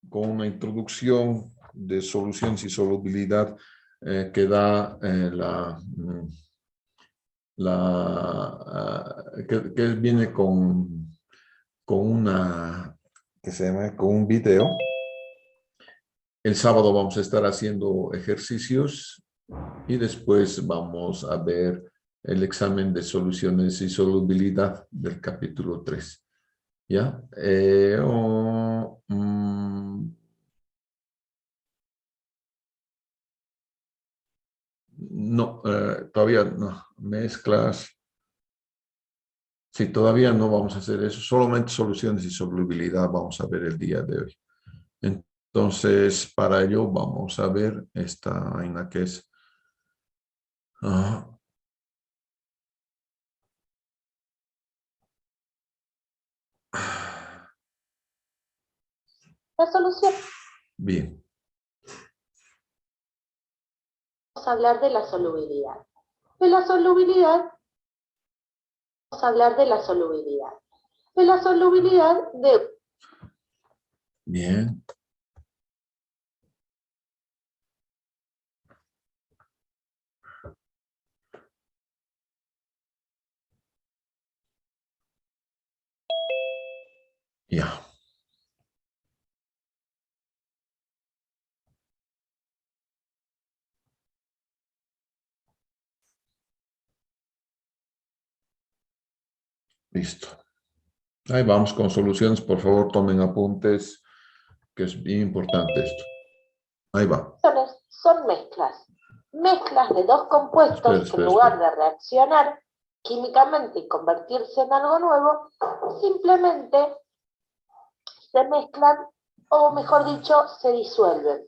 con una introducción de soluciones y solubilidad que da que viene con un video. El sábado vamos a estar haciendo ejercicios y después vamos a ver el examen de soluciones y solubilidad del capítulo 3. ¿Ya? No, todavía no. Mezclas. Sí, todavía no vamos a hacer eso. Solamente soluciones y solubilidad vamos a ver el día de hoy. Entonces, para ello vamos a ver esta vaina que es... La solución. Bien. Vamos a hablar de la solubilidad. De la solubilidad, vamos a hablar de la solubilidad. De la solubilidad de... Bien. Ya. Listo. Ahí vamos con soluciones. Por favor, tomen apuntes, que es bien importante esto. Ahí va. Son mezclas. Mezclas de dos compuestos que en lugar de reaccionar químicamente y convertirse en algo nuevo, simplemente se mezclan, o mejor dicho, se disuelven.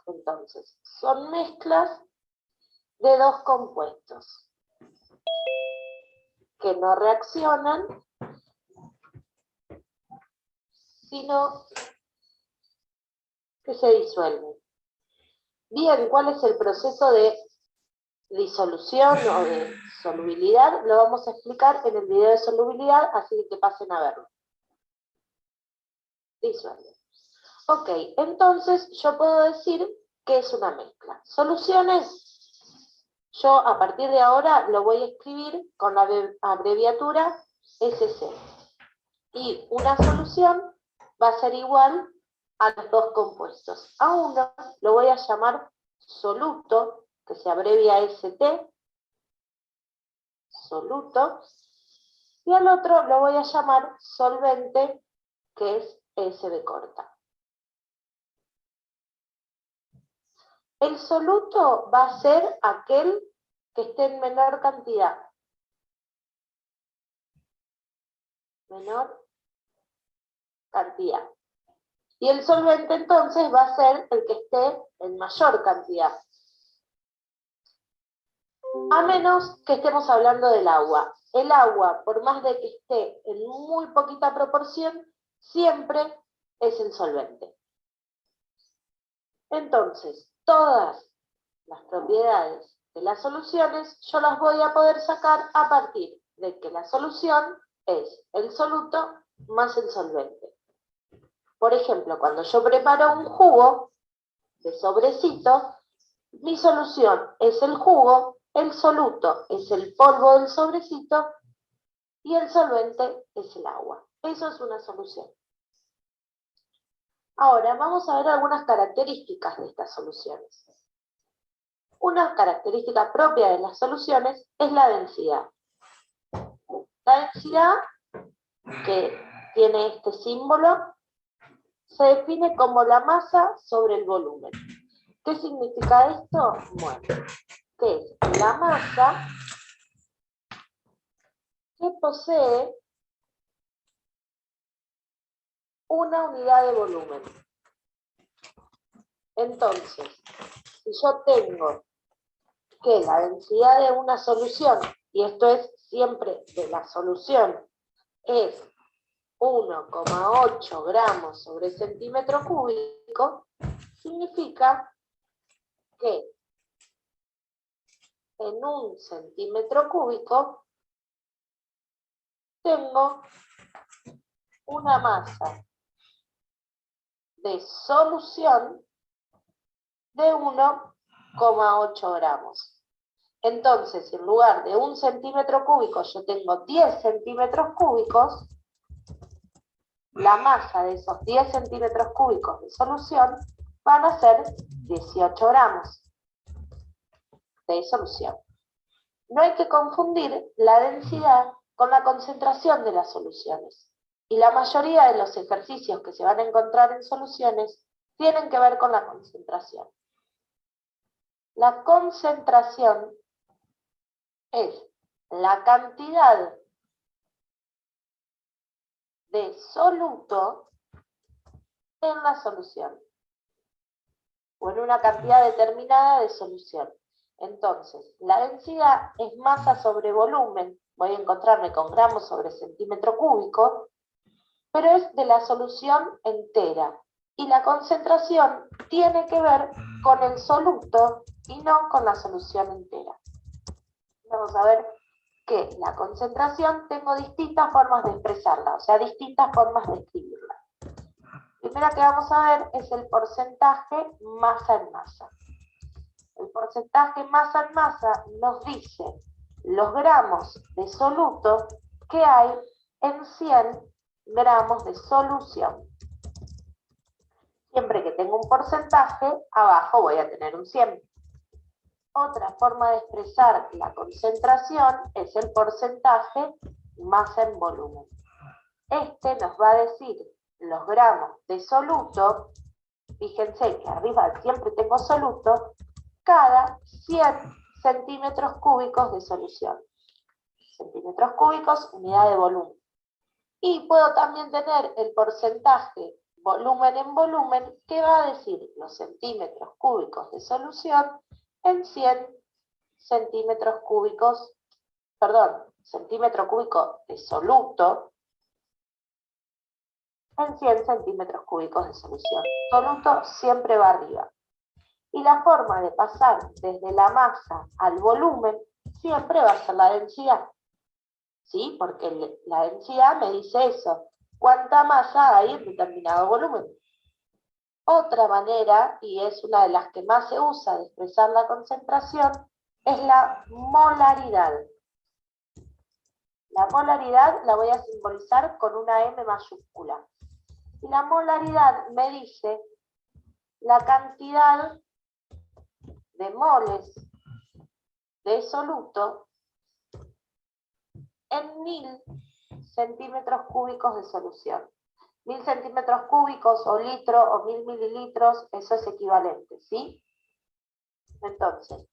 Entonces, son mezclas de dos compuestos que no reaccionan, sino que se disuelven. Bien, ¿cuál es el proceso de disolución o de solubilidad? Lo vamos a explicar en el video de solubilidad, así que pasen a verlo. Disuelven. Ok, entonces yo puedo decir que es una mezcla. Soluciones, yo a partir de ahora lo voy a escribir con la abreviatura SC. Y una solución va a ser igual a los dos compuestos. A uno lo voy a llamar soluto, que se abrevia ST, soluto, y al otro lo voy a llamar solvente, que es SB corta. El soluto va a ser aquel que esté en menor cantidad. Menor cantidad. Y el solvente entonces va a ser el que esté en mayor cantidad. A menos que estemos hablando del agua. El agua, por más de que esté en muy poquita proporción, siempre es el solvente. Entonces, todas las propiedades de las soluciones yo las voy a poder sacar a partir de que la solución es el soluto más el solvente. Por ejemplo, cuando yo preparo un jugo de sobrecito, mi solución es el jugo, el soluto es el polvo del sobrecito y el solvente es el agua. Eso es una solución. Ahora vamos a ver algunas características de estas soluciones. Una característica propia de las soluciones es la densidad. La densidad, que tiene este símbolo, se define como la masa sobre el volumen. ¿Qué significa esto? Bueno, que es la masa que posee una unidad de volumen. Entonces, si yo tengo que la densidad de una solución, y esto es siempre de la solución, es 1,8 gramos sobre centímetro cúbico, significa que en 1 centímetro cúbico tengo una masa de solución de 1,8 gramos. Entonces, en lugar de 1 centímetro cúbico, yo tengo 10 centímetros cúbicos, la masa de esos 10 centímetros cúbicos de solución van a ser 18 gramos de solución. No hay que confundir la densidad con la concentración de las soluciones. Y la mayoría de los ejercicios que se van a encontrar en soluciones tienen que ver con la concentración. La concentración es la cantidad de soluto en la solución, o en una cantidad determinada de solución. Entonces, la densidad es masa sobre volumen, voy a encontrarme con gramos sobre centímetro cúbico, pero es de la solución entera. Y la concentración tiene que ver con el soluto y no con la solución entera. Vamos a ver que la concentración tengo distintas formas de expresarla, o sea, distintas formas de escribirla. La primera que vamos a ver es el porcentaje masa en masa. El porcentaje masa en masa nos dice los gramos de soluto que hay en 100 gramos de solución. Siempre que tengo un porcentaje, abajo voy a tener un 100. Otra forma de expresar la concentración es el porcentaje masa en volumen. Este nos va a decir los gramos de soluto, fíjense que arriba siempre tengo soluto, cada 100 centímetros cúbicos de solución. Centímetros cúbicos, unidad de volumen. Y puedo también tener el porcentaje volumen en volumen, que va a decir los centímetros cúbicos de solución en 100 centímetros cúbicos, centímetro cúbico de soluto en 100 centímetros cúbicos de solución. Soluto siempre va arriba. Y la forma de pasar desde la masa al volumen siempre va a ser la densidad. ¿Sí? Porque la densidad me dice eso. ¿Cuánta masa hay en determinado volumen? Otra manera, y es una de las que más se usa de expresar la concentración, es la molaridad. La molaridad la voy a simbolizar con una M mayúscula. Y la molaridad me dice la cantidad de moles de soluto en 1000 centímetros cúbicos de solución. 1000 centímetros cúbicos o litro o 1000 mililitros, eso es equivalente, ¿sí? Entonces,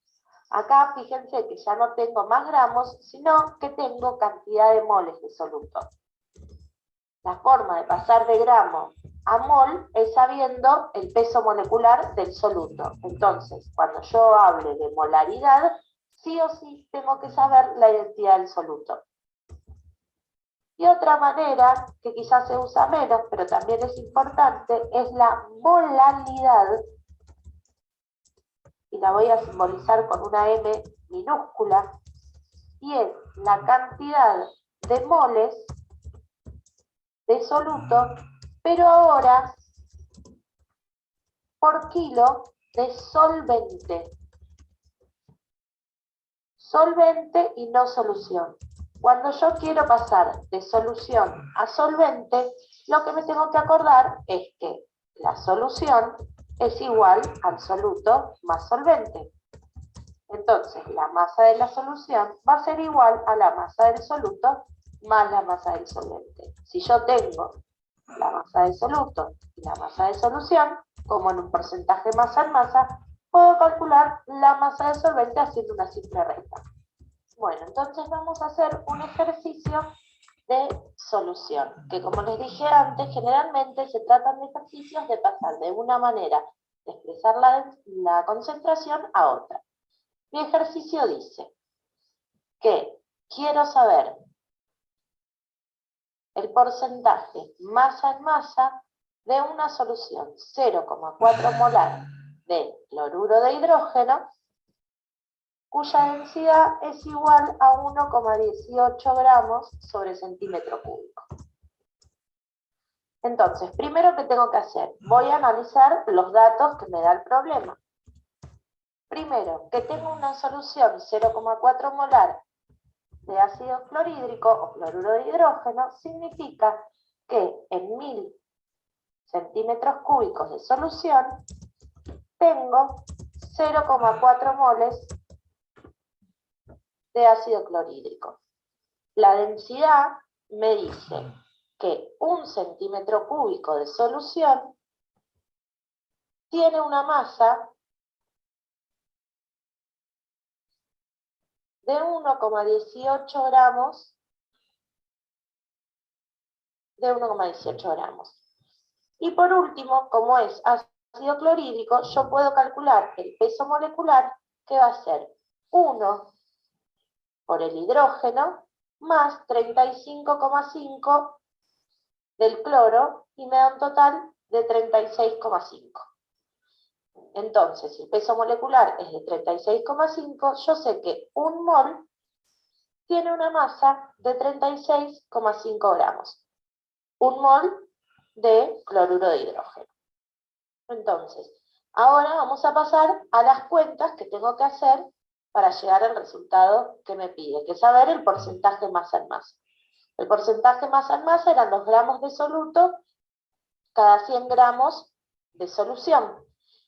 acá fíjense que ya no tengo más gramos, sino que tengo cantidad de moles de soluto. La forma de pasar de gramo a mol es sabiendo el peso molecular del soluto. Entonces, cuando yo hable de molaridad, sí o sí tengo que saber la identidad del soluto. Y otra manera, que quizás se usa menos, pero también es importante, es la molalidad. Y la voy a simbolizar con una M minúscula. Y es la cantidad de moles de soluto, pero ahora por kilo de solvente. Solvente y no solución. Cuando yo quiero pasar de solución a solvente, lo que me tengo que acordar es que la solución es igual al soluto más solvente. Entonces, la masa de la solución va a ser igual a la masa del soluto más la masa del solvente. Si yo tengo la masa del soluto y la masa de solución, como en un porcentaje masa en masa, puedo calcular la masa del solvente haciendo una simple resta. Bueno, entonces vamos a hacer un ejercicio de solución, que como les dije antes, generalmente se tratan de ejercicios de pasar de una manera de expresar la concentración a otra. Mi ejercicio dice que quiero saber el porcentaje masa en masa de una solución 0,4 molar de cloruro de hidrógeno, cuya densidad es igual a 1,18 gramos sobre centímetro cúbico. Entonces, primero, ¿qué tengo que hacer? Voy a analizar los datos que me da el problema. Primero, que tengo una solución 0,4 molar de ácido clorhídrico o cloruro de hidrógeno, significa que en 1000 centímetros cúbicos de solución tengo 0,4 moles de ácido clorhídrico. La densidad me dice que 1 centímetro cúbico de solución tiene una masa de 1,18 gramos, Y por último, como es ácido clorhídrico, yo puedo calcular el peso molecular, que va a ser 1 por el hidrógeno más 35,5 del cloro, y me da un total de 36,5. Entonces, si el peso molecular es de 36,5, yo sé que 1 mol tiene una masa de 36,5 gramos. 1 mol de cloruro de hidrógeno. Entonces, ahora vamos a pasar a las cuentas que tengo que hacer para llegar al resultado que me pide, que es saber el porcentaje masa en masa. El porcentaje masa en masa eran los gramos de soluto cada 100 gramos de solución.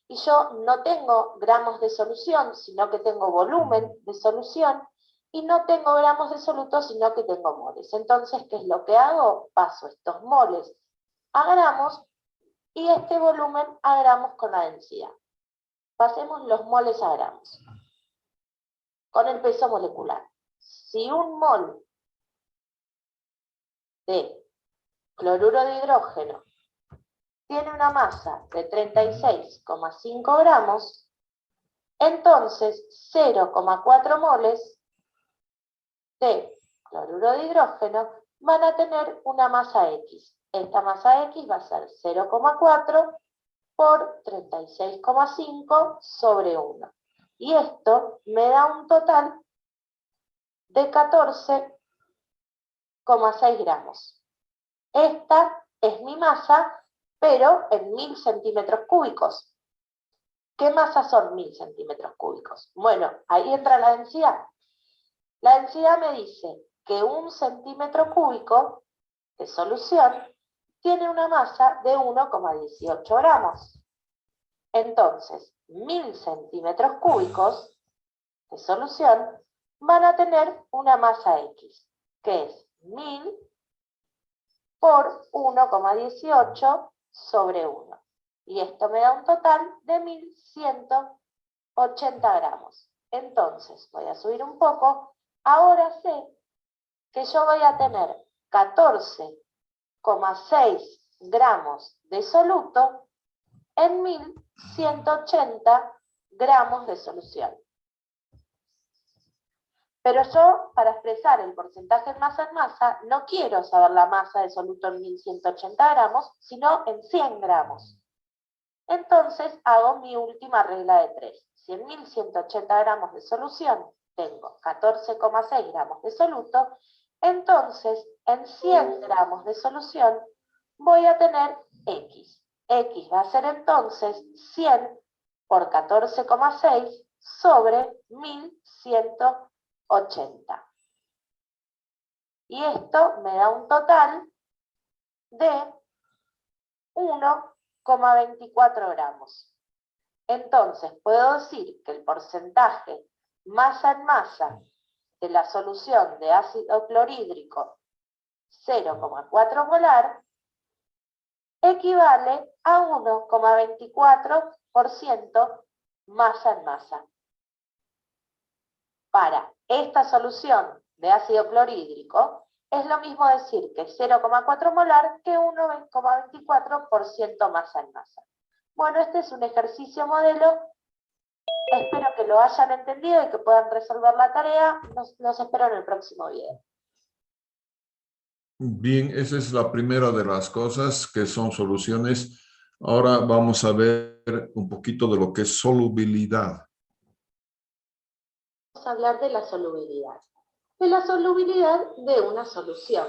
Y yo no tengo gramos de solución, sino que tengo volumen de solución, y no tengo gramos de soluto, sino que tengo moles. Entonces, ¿qué es lo que hago? Paso estos moles a gramos y este volumen a gramos con la densidad. Pasemos los moles a gramos con el peso molecular. Si 1 mol de cloruro de hidrógeno tiene una masa de 36,5 gramos, entonces 0,4 moles de cloruro de hidrógeno van a tener una masa X. Esta masa X va a ser 0,4 por 36,5 sobre 1. Y esto me da un total de 14,6 gramos. Esta es mi masa, pero en 1000 centímetros cúbicos. ¿Qué masa son 1000 centímetros cúbicos? Bueno, ahí entra la densidad. La densidad me dice que 1 centímetro cúbico de solución tiene una masa de 1,18 gramos. Entonces, 1000 centímetros cúbicos de solución van a tener una masa X, que es 1000 por 1,18 sobre 1. Y esto me da un total de 1180 gramos. Entonces, voy a subir un poco. Ahora sé que yo voy a tener 14,6 gramos de soluto en 1180 gramos de solución. Pero yo, para expresar el porcentaje masa en masa, no quiero saber la masa de soluto en 1180 gramos, sino en 100 gramos. Entonces hago mi última regla de 3. Si en 1180 gramos de solución tengo 14,6 gramos de soluto, entonces en 100 gramos de solución voy a tener X. X va a ser entonces 100 por 14,6 sobre 1180. Y esto me da un total de 1,24 gramos. Entonces, puedo decir que el porcentaje masa en masa de la solución de ácido clorhídrico 0,4 molar equivale a 1,24% masa en masa. Para esta solución de ácido clorhídrico, es lo mismo decir que 0,4 molar que 1,24% masa en masa. Bueno, este es un ejercicio modelo. Espero que lo hayan entendido y que puedan resolver la tarea. Los espero en el próximo video. Bien, esa es la primera de las cosas que son soluciones. Ahora vamos a ver un poquito de lo que es solubilidad. Vamos a hablar de la solubilidad. De la solubilidad de una solución.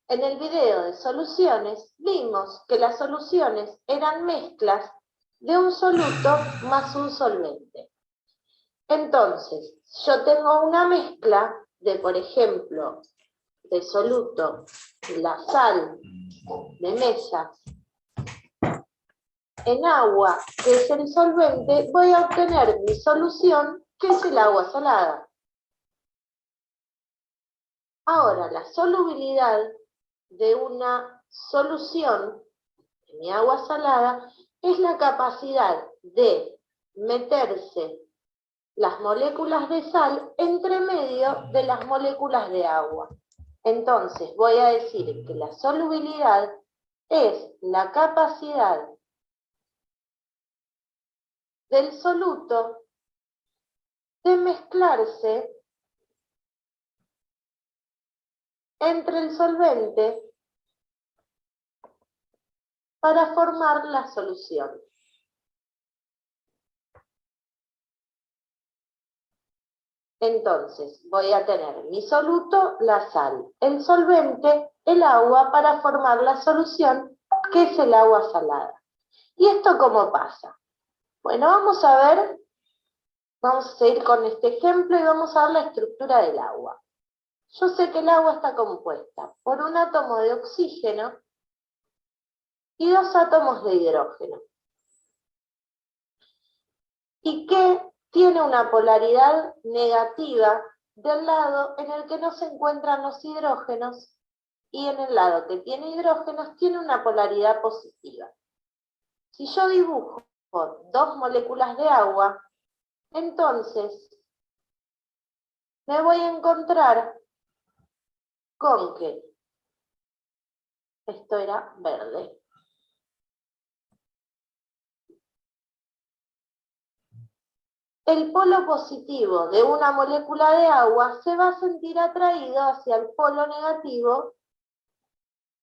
En el video de soluciones vimos que las soluciones eran mezclas de un soluto más un solvente. Entonces, yo tengo una mezcla de, por ejemplo, de soluto, la sal de mesa, en agua, que es el solvente, voy a obtener mi solución, que es el agua salada. Ahora, la solubilidad de una solución, de mi agua salada, es la capacidad de meterse las moléculas de sal entre medio de las moléculas de agua. Entonces, voy a decir que la solubilidad es la capacidad del soluto de mezclarse entre el solvente para formar la solución. Entonces, voy a tener mi soluto, la sal, el solvente, el agua, para formar la solución, que es el agua salada. ¿Y esto cómo pasa? Bueno, vamos a seguir con este ejemplo y vamos a ver la estructura del agua. Yo sé que el agua está compuesta por un átomo de oxígeno y 2 átomos de hidrógeno. Y que tiene una polaridad negativa del lado en el que no se encuentran los hidrógenos, y en el lado que tiene hidrógenos tiene una polaridad positiva. Si yo dibujo 2 moléculas de agua, entonces me voy a encontrar con que esto era verde. El polo positivo de una molécula de agua se va a sentir atraído hacia el polo negativo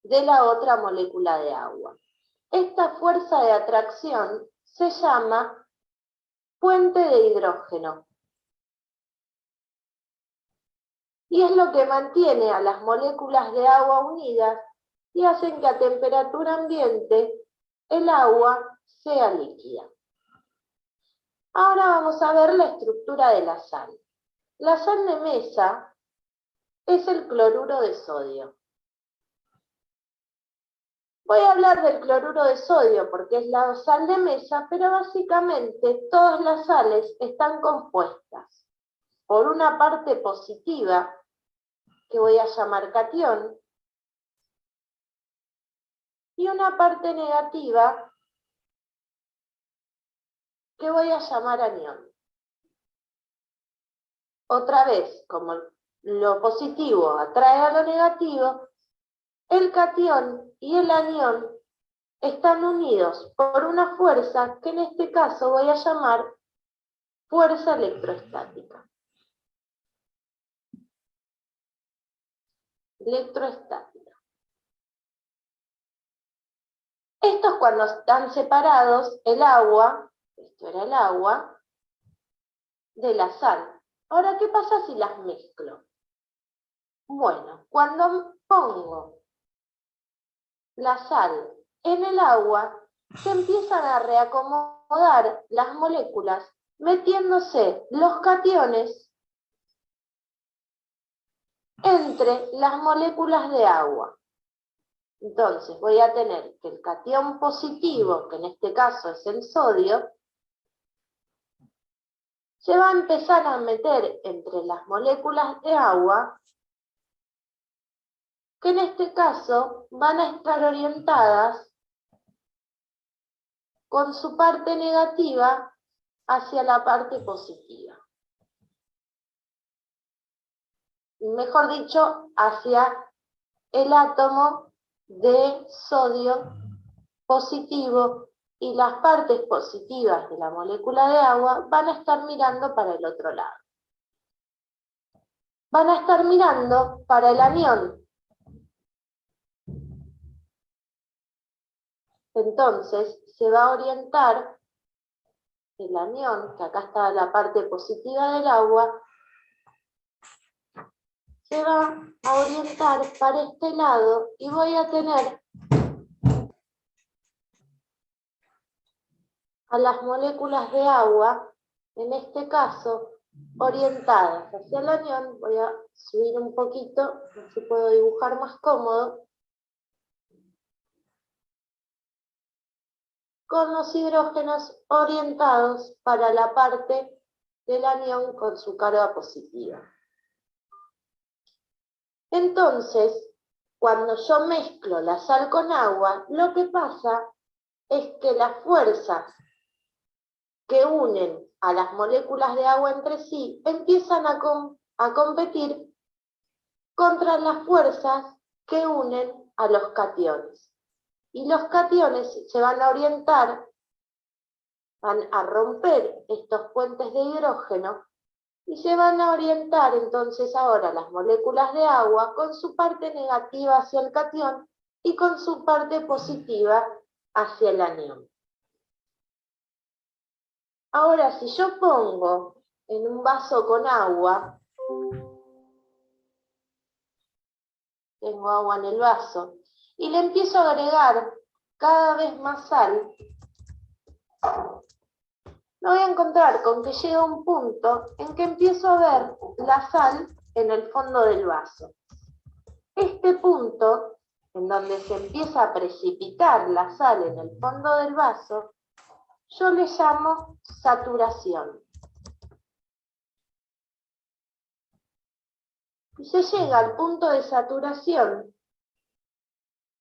de la otra molécula de agua. Esta fuerza de atracción se llama puente de hidrógeno. Y es lo que mantiene a las moléculas de agua unidas y hacen que a temperatura ambiente el agua sea líquida. Ahora vamos a ver la estructura de la sal. La sal de mesa es el cloruro de sodio. Voy a hablar del cloruro de sodio porque es la sal de mesa, pero básicamente todas las sales están compuestas por una parte positiva, que voy a llamar catión, y una parte negativa, que voy a llamar anión. Otra vez, como lo positivo atrae a lo negativo, el catión y el anión están unidos por una fuerza que en este caso voy a llamar fuerza electrostática. Esto es cuando están separados el agua, esto era el agua, de la sal. Ahora, ¿qué pasa si las mezclo? Bueno, cuando pongo la sal en el agua, se empiezan a reacomodar las moléculas, metiéndose los cationes entre las moléculas de agua. Entonces voy a tener que el catión positivo, que en este caso es el sodio, se va a empezar a meter entre las moléculas de agua, que en este caso van a estar orientadas con su parte negativa hacia la parte positiva. Mejor dicho, hacia el átomo de sodio positivo, y las partes positivas de la molécula de agua van a estar mirando para el otro lado. Van a estar mirando para el anión. Entonces se va a orientar el anión, que acá está la parte positiva del agua, se va a orientar para este lado y voy a tener a las moléculas de agua, en este caso, orientadas hacia el anión. Voy a subir un poquito, así puedo dibujar más cómodo. Con los hidrógenos orientados para la parte del anión con su carga positiva. Entonces, cuando yo mezclo la sal con agua, lo que pasa es que las fuerzas que unen a las moléculas de agua entre sí empiezan a competir contra las fuerzas que unen a los cationes. Y los cationes se van a orientar, van a romper estos puentes de hidrógeno y se van a orientar entonces ahora las moléculas de agua con su parte negativa hacia el catión y con su parte positiva hacia el anión. Ahora, si yo pongo en un vaso con agua, tengo agua en el vaso, y le empiezo a agregar cada vez más sal, me voy a encontrar con que llega un punto en que empiezo a ver la sal en el fondo del vaso. Este punto, en donde se empieza a precipitar la sal en el fondo del vaso, yo le llamo saturación. Y se llega al punto de saturación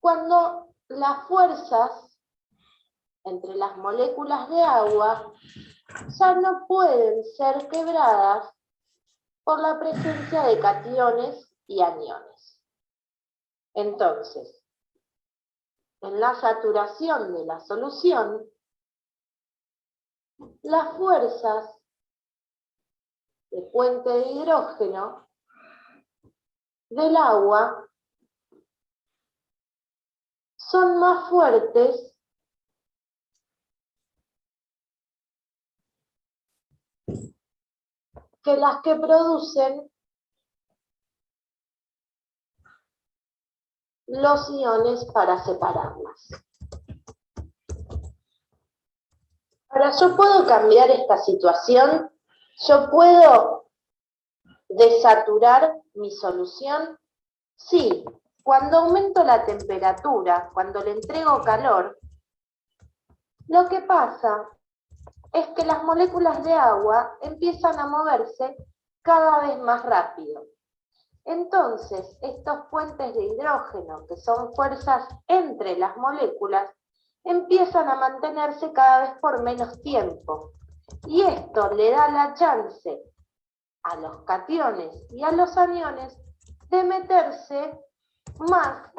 cuando las fuerzas entre las moléculas de agua ya no pueden ser quebradas por la presencia de cationes y aniones. Entonces, en la saturación de la solución, las fuerzas de puente de hidrógeno del agua son más fuertes que las que producen los iones para separarlas. Ahora, ¿yo puedo cambiar esta situación? ¿Yo puedo desaturar mi solución? Sí, cuando aumento la temperatura, cuando le entrego calor, lo que pasa es que las moléculas de agua empiezan a moverse cada vez más rápido. Entonces, estos puentes de hidrógeno, que son fuerzas entre las moléculas, empiezan a mantenerse cada vez por menos tiempo. Y esto le da la chance a los cationes y a los aniones de meterse más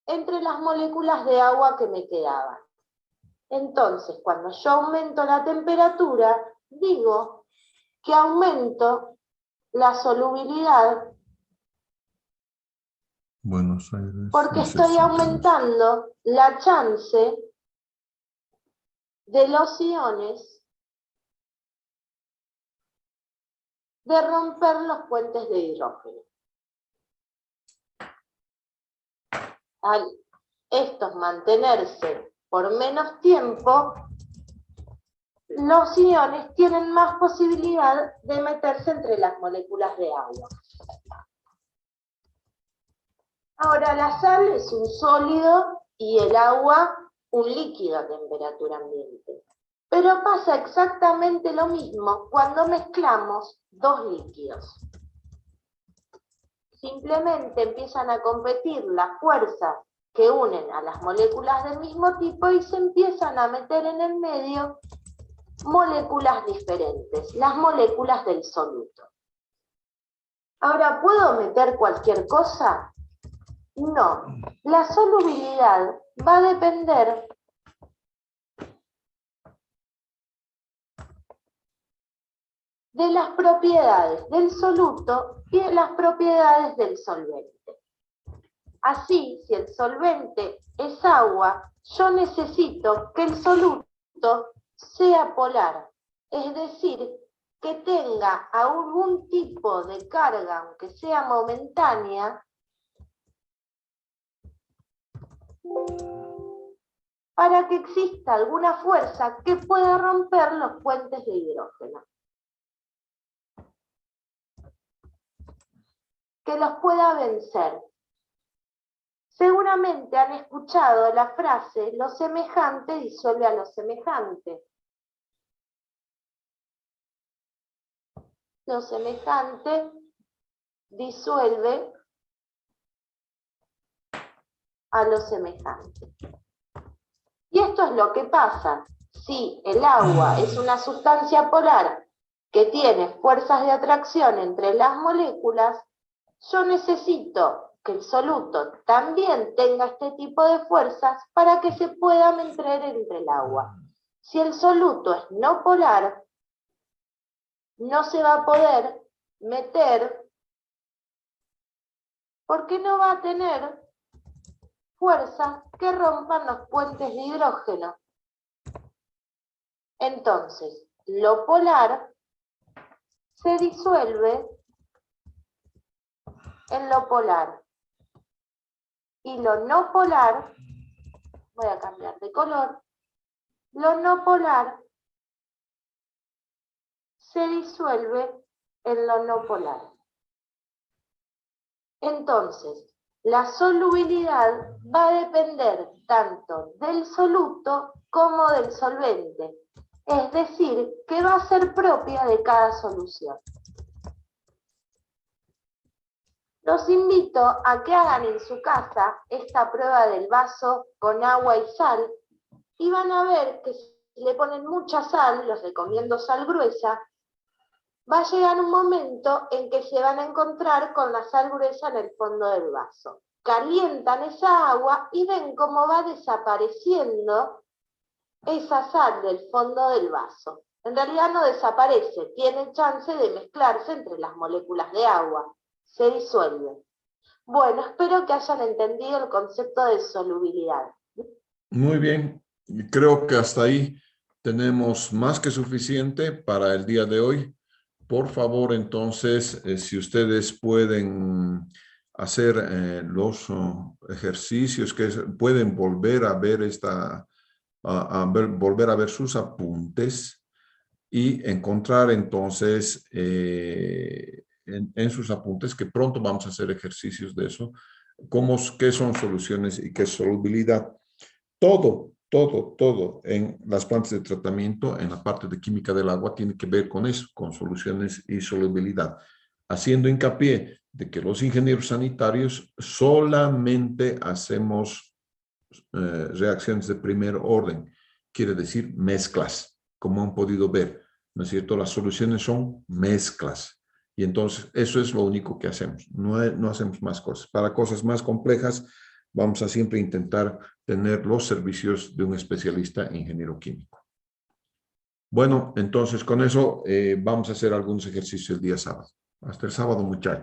entre las moléculas de agua que me quedaban. Entonces, cuando yo aumento la temperatura, digo que aumento la solubilidad, Buenos Aires, porque estoy aumentando la chance de los iones de romper los puentes de hidrógeno. Al estos mantenerse por menos tiempo, los iones tienen más posibilidad de meterse entre las moléculas de agua. Ahora, la sal es un sólido y el agua un líquido a temperatura ambiente. Pero pasa exactamente lo mismo cuando mezclamos dos líquidos. Simplemente empiezan a competir las fuerzas que unen a las moléculas del mismo tipo y se empiezan a meter en el medio moléculas diferentes, las moléculas del soluto. Ahora, ¿puedo meter cualquier cosa? No. La solubilidad va a depender de las propiedades del soluto y de las propiedades del solvente. Así, si el solvente es agua, yo necesito que el soluto sea polar, es decir, que tenga algún tipo de carga, aunque sea momentánea, para que exista alguna fuerza que pueda romper los puentes de hidrógeno, que los pueda vencer. Seguramente han escuchado la frase, lo semejante disuelve a lo semejante. Lo semejante disuelve a lo semejante. Y esto es lo que pasa. Si el agua es una sustancia polar que tiene fuerzas de atracción entre las moléculas, yo necesito que el soluto también tenga este tipo de fuerzas para que se pueda meter entre el agua. Si el soluto es no polar, no se va a poder meter porque no va a tener fuerzas que rompan los puentes de hidrógeno. Entonces, lo polar se disuelve en lo polar. Y lo no polar, voy a cambiar de color, lo no polar se disuelve en lo no polar. Entonces, la solubilidad va a depender tanto del soluto como del solvente. Es decir, que va a ser propia de cada solución. Los invito a que hagan en su casa esta prueba del vaso con agua y sal y van a ver que si le ponen mucha sal, les recomiendo sal gruesa, va a llegar un momento en que se van a encontrar con la sal gruesa en el fondo del vaso. Calientan esa agua y ven cómo va desapareciendo esa sal del fondo del vaso. En realidad no desaparece, tiene chance de mezclarse entre las moléculas de agua. Se disuelve. Bueno, espero que hayan entendido el concepto de solubilidad. Muy bien, creo que hasta ahí tenemos más que suficiente para el día de hoy. Por favor, entonces, si ustedes pueden hacer los ejercicios que pueden volver a ver volver a ver sus apuntes y encontrar entonces en sus apuntes, que pronto vamos a hacer ejercicios de eso, qué son soluciones y qué es solubilidad. Todo en las plantas de tratamiento, en la parte de química del agua, tiene que ver con eso, con soluciones y solubilidad. Haciendo hincapié de que los ingenieros sanitarios solamente hacemos reacciones de primer orden, quiere decir mezclas, como han podido ver, ¿no es cierto? Las soluciones son mezclas. Y entonces eso es lo único que hacemos, no hacemos más cosas. Para cosas más complejas, vamos a siempre intentar tener los servicios de un especialista ingeniero químico. Bueno, entonces con eso vamos a hacer algunos ejercicios el día sábado. Hasta el sábado, muchachos.